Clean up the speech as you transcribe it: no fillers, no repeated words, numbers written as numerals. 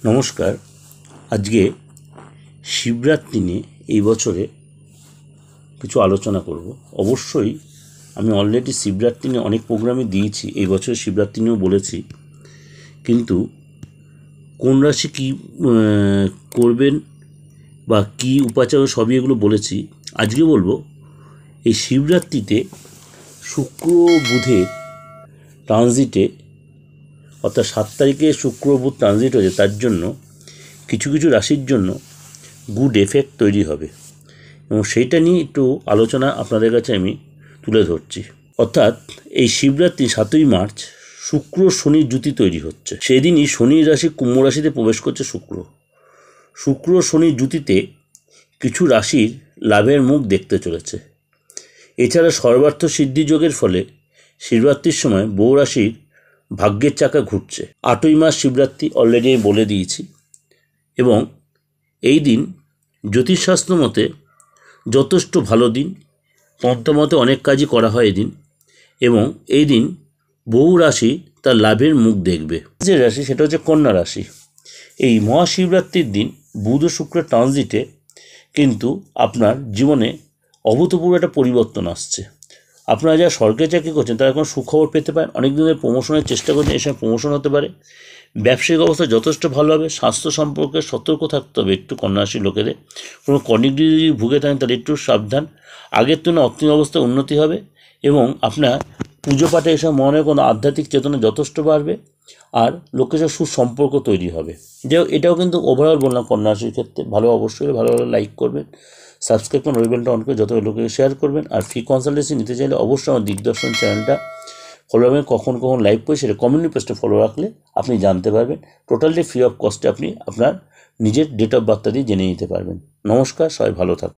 নমস্কার। আজকে শিবরাত্রি নিয়ে এই বছরে কিছু আলোচনা করব। অবশ্যই আমি অলরেডি শিবরাত্রি নিয়ে অনেক প্রোগ্রামে দিয়েছি, এই বছর শিবরাত্রি নিয়েও বলেছি, কিন্তু কোন রাশি কী করবেন বা কী উপাচার সবই এগুলো বলেছি। আজকে বলবো এই শিবরাত্রিতে শুক্র বুধের ট্রানজিটে, অর্থাৎ 7 তারিখে শুক্র বুধ ট্রানজিট হয়েছে, তার জন্য কিছু কিছু রাশির জন্য গুড এফেক্ট তৈরি হবে এবং সেইটা নিয়ে একটু আলোচনা আপনাদের কাছে আমি তুলে ধরছি। অর্থাৎ এই শিবরাত্রি 7ই মার্চ শুক্র শনির জুতি তৈরি হচ্ছে। সেদিনই শনির রাশি কুম্ভ রাশিতে প্রবেশ করছে শুক্র শনির জুতিতে কিছু রাশির লাভের মুখ দেখতে চলেছে। এছাড়া সর্বার্থ সিদ্ধি যোগের ফলে শিবরাত্রির সময় বহু রাশির ভাগ্যের চাকা ঘুরছে। 8ই মার্চ শিবরাত্রি অলরেডি আমি বলে দিয়েছি এবং এই দিন জ্যোতিষশাস্ত্র মতে যথেষ্ট ভালো দিন। তন্ত্রমতে অনেক কাজই করা হয় এদিন এবং এই দিন বহু রাশি তার লাভের মুখ দেখবে। যে রাশি সেটা হচ্ছে কন্যা রাশি। এই মহাশিবরাত্রির দিন বুধ ও শুক্রের ট্রানজিটে কিন্তু আপনার জীবনে অভূতপূর্ব একটা পরিবর্তন আসছে। আপনারা যারা সরকারি চাকরি করছেন তারা এখন সুখবর পেতে পারেন। অনেক দিনের প্রমোশনের চেষ্টা করছেন, এই সময় প্রমোশন হতে পারে। ব্যবসায়িক অবস্থা যথেষ্ট ভালো হবে। স্বাস্থ্য সম্পর্কে সতর্ক থাকতে হবে একটু কন্যা রাশির লোকেদের। কোনো কর্নিক যদি ভুগে থাকেন তাহলে একটু সাবধান। আগের তুলনায় অর্থনৈতিক অবস্থা উন্নতি হবে এবং আপনার পুজো পাঠে এসব মনে কোনো আধ্যাত্মিক চেতনা যথেষ্ট বাড়বে আর লোকের সাথে সুসম্পর্ক তৈরি হবে। এটাও কিন্তু ওভারঅল বললাম কন্যা রাশির ক্ষেত্রে ভালো। অবশ্যই ভালো লাইক করবেন, সাবস্ক্রাইব করুন, বেলটা অন করে যত লোকে শেয়ার করবেন। আর ফ্রি কনসালটেন্সি নিতে চাইলে অবশ্যই আমার দিগদর্শন চ্যানেলটা ফলো রাখবেন। কখন লাইভ করে সেটা কমিউনিটি পোস্টে ফলো রাখলে আপনি জানতে পারবেন। টোটালি ফ্রি অফ কস্টে আপনি আপনার নিজের ডেট অফ বার্থটা দিয়ে জেনে নিতে পারবেন। নমস্কার, সবাই ভালো থাকুন।